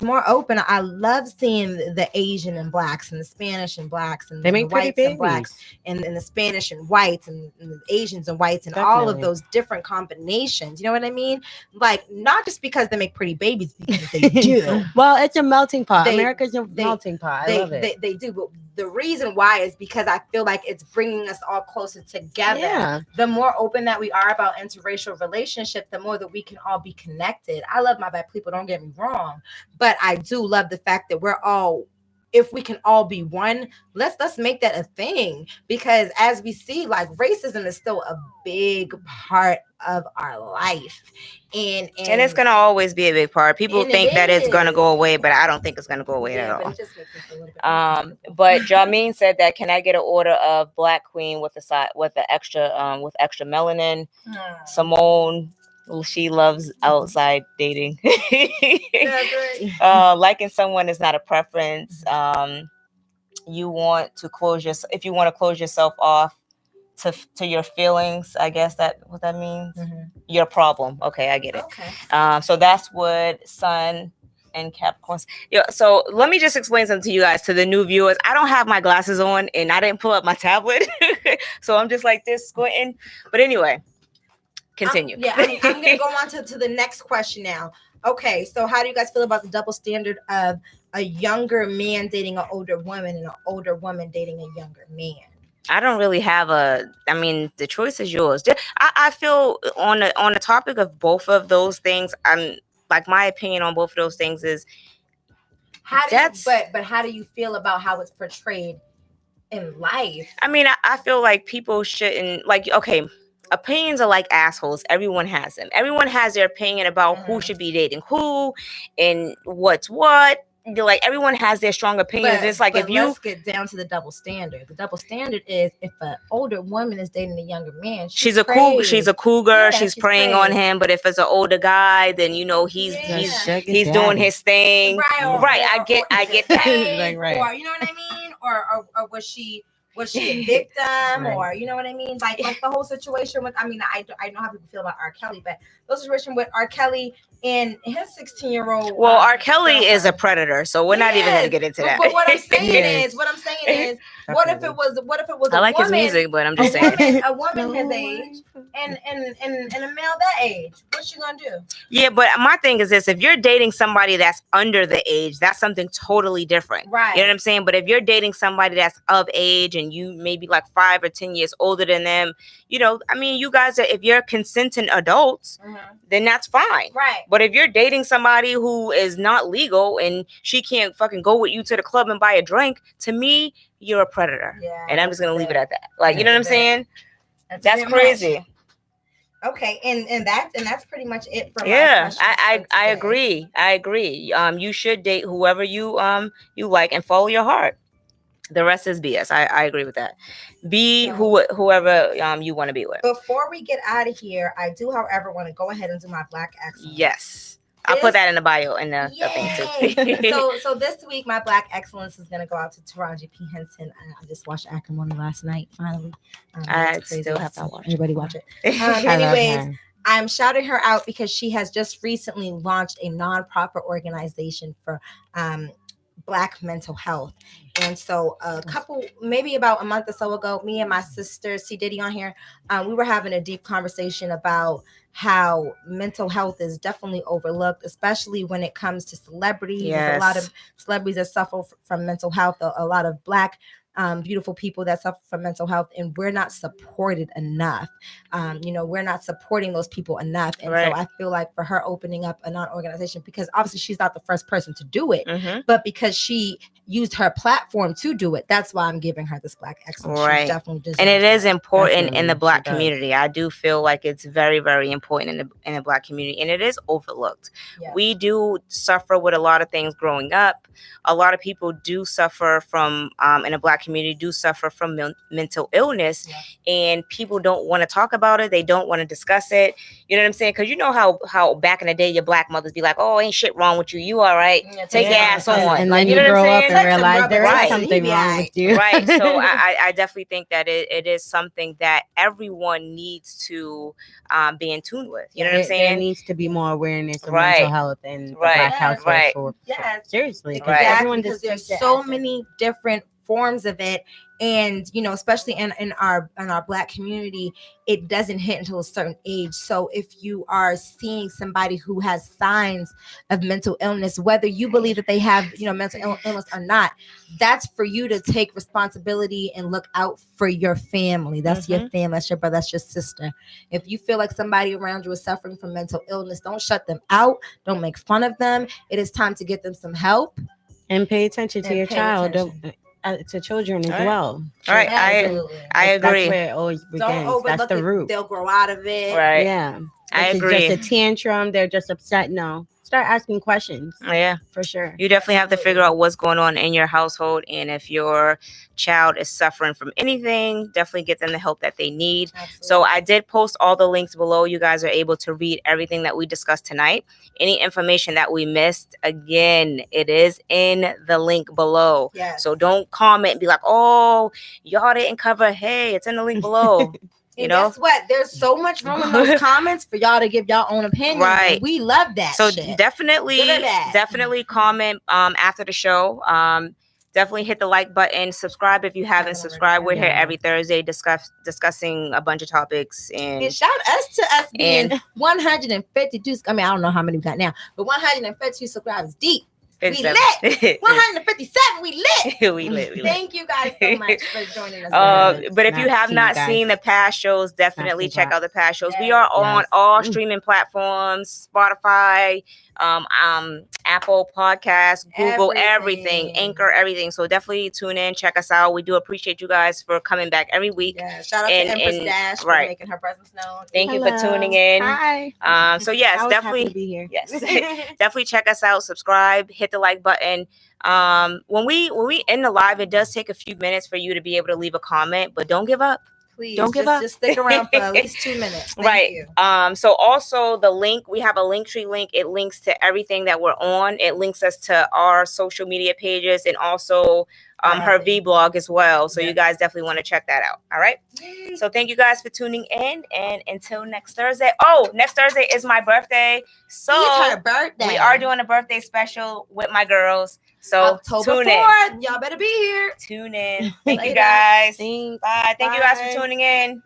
more open. I love seeing the Asian and blacks and the Spanish and blacks and they make the whites babies. And blacks and the Spanish and whites and the Asians and whites and all of those different combinations. You know what I mean? Like, not just because they make pretty babies, because they do. Well, it's a melting pot. America's a melting pot. I love it. They do. But the reason why is because I feel like it's bringing us all closer together. Yeah. The more open that we are about interracial relationship, the more that we can all be connected. I love my black people, don't get me wrong, but I do love the fact that we're all, if we can all be one, let's make that a thing, because as we see, like, racism is still a big part of our life, and it's gonna always be a big part. People think that it's gonna go away, but I don't think it's gonna go away at all. But Jameen said that, can I get an order of Black Queen with extra melanin? Simone, she loves outside dating. Liking someone is not a preference. You want to if you want to close yourself off to your feelings, I guess what that means. Your problem. Okay, I get it. Okay. So that's what Sun and Capricorn. Yeah. So let me just explain something to you guys, to the new viewers. I don't have my glasses on and I didn't pull up my tablet, so I'm just like this squinting. But anyway. Continue. I'm going to go on to the next question now. Okay, so how do you guys feel about the double standard of a younger man dating an older woman and an older woman dating a younger man? I don't really have the choice is yours. I feel on the topic of both of those things, I'm like, my opinion on both of those things is, How do but how do you feel about how it's portrayed in life? I mean, I feel like people shouldn't, like, okay, opinions are like assholes. Everyone has them. Everyone has their opinion about who should be dating who and what's what. Like, everyone has their strong opinions. It's like, if you let's get down to the double standard. The double standard is if an older woman is dating a younger man, she's a cougar. Yeah, she's preying on him. But if it's an older guy, then you know he's doing his thing. Right. I get that. Like, right. Or you know what I mean? Or was she a victim? Or you know what I mean? Like the whole situation with, I mean, I know how people feel about R. Kelly, but the situation with R. Kelly and his 16-year-old. Well, R. Kelly is a predator, so we're not even going to get into that. But what I'm saying is, what if it was I like his music, but I'm just saying. A woman his age and a male that age. What's she gonna do? Yeah, but my thing is this: if you're dating somebody that's under the age, that's something totally different. Right. You know what I'm saying? But if you're dating somebody that's of age and you maybe like 5 or 10 years older than them, you know, I mean, you guys are, if you're consenting adults, then that's fine. Right. But if you're dating somebody who is not legal and she can't fucking go with you to the club and buy a drink, to me, you're a predator. Yeah. And I'm just gonna leave it at that. Like, you know what I'm saying? That's crazy. Much. Okay, and that's pretty much it for my I agree. I agree. You should date whoever you like and follow your heart. The rest is BS. I agree with that. Be whoever you want to be with. Before we get out of here, I do, however, want to go ahead and do my Black excellence. Yes. I'll put that in the bio in the thing too. so this week my Black excellence is gonna go out to Taraji P. Henson. I just watched Acrimony last night. Finally, I still have to watch. Everybody watch it. Anyways, I'm shouting her out because she has just recently launched a nonprofit organization for Black mental health. And so maybe about a month or so ago, me and my sister, C. Diddy on here, we were having a deep conversation about how mental health is definitely overlooked, especially when it comes to celebrities. Yes. There's a lot of celebrities that suffer from mental health, a lot of Black beautiful people that suffer from mental health, and we're not supported enough. We're not supporting those people enough. And so I feel like for her opening up a non-organization, because obviously she's not the first person to do it, but because she used her platform to do it, that's why I'm giving her this Black excellence. Right. She definitely deserves and it is important Definitely. in the Black community. I do feel like it's very, very important in the Black community, and it is overlooked. Yes. We do suffer with a lot of things growing up. A lot of people do suffer from in the Black community do suffer from mental illness, and people don't want to talk about it. They don't want to discuss it. You know what I'm saying? Because you know how back in the day your Black mothers be like, "Oh, ain't shit wrong with you. You all right? Take your ass on." And like, then you grow up and realize there is something Right. wrong with you. Right. So I definitely think that it is something that everyone needs to be in tune with. You know what I'm saying? There needs to be more awareness of Right. mental health in the Black household. Right. Seriously. Right. Everyone because just there's so many different forms of it, and especially in our Black community, it doesn't hit until a certain age. So if you are seeing somebody who has signs of mental illness, whether you believe that they have mental illness or not, that's for you to take responsibility and look out for your family. That's your family, that's your brother, that's your sister. If you feel like somebody around you is suffering from mental illness, don't shut them out, don't make fun of them. It is time to get them some help and pay attention to your child. To children as well. All right, I agree. That's where it always begins. Don't overlook That's the root. They'll grow out of it. Right. Yeah. I It's agree. just a tantrum. They're just upset. No. Start asking questions. Yeah, for sure. You definitely have to figure out what's going on in your household, and if your child is suffering from anything, definitely get them the help that they need. Absolutely. So I did post all the links below. You guys are able to read everything that we discussed tonight. Any information that we missed, again, it is in the link below. Yes. So don't comment and be like, "Oh, y'all didn't cover." Hey, it's in the link below. And guess what? There's so much room in those comments for y'all to give y'all own opinions. Right. And we love that. So shit. definitely comment after the show. Definitely hit the like button. Subscribe if you haven't subscribed. We're here every Thursday discussing a bunch of topics. And shout us to us being 152. I mean, I don't know how many we got now, but 152 subscribers deep. We lit. 157. We lit. we lit. Thank you guys so much for joining us. But if you have not seen the past shows, definitely check out the past shows. We are on all streaming platforms: Spotify, Apple Podcasts, Google, everything, Everything. Anchor, everything. So definitely tune in, check us out. We do appreciate you guys for coming back every week. Yeah, shout out And- to Empress and- Dash for right. making her presence known. Thank you for tuning in. Hi. So yes, I was happy definitely to be here. yes. Definitely check us out, subscribe, hit the like button. When we end the live, it does take a few minutes for you to be able to leave a comment, but don't give up. Please, Don't give up. Just stick around for at least 2 minutes. Thank Right. you. So also the link, we have a Linktree link. It links to everything that we're on. It links us to our social media pages and also her vlog as well. So you guys definitely want to check that out. All right. So thank you guys for tuning in, and until next Thursday. Oh, next Thursday is my birthday. So It's her birthday. we are doing a birthday special with my girls. So October tune 4th. Y'all better be here. Tune in. Thank you Later. guys. Thanks. Bye. Thank you guys Bye. for tuning in.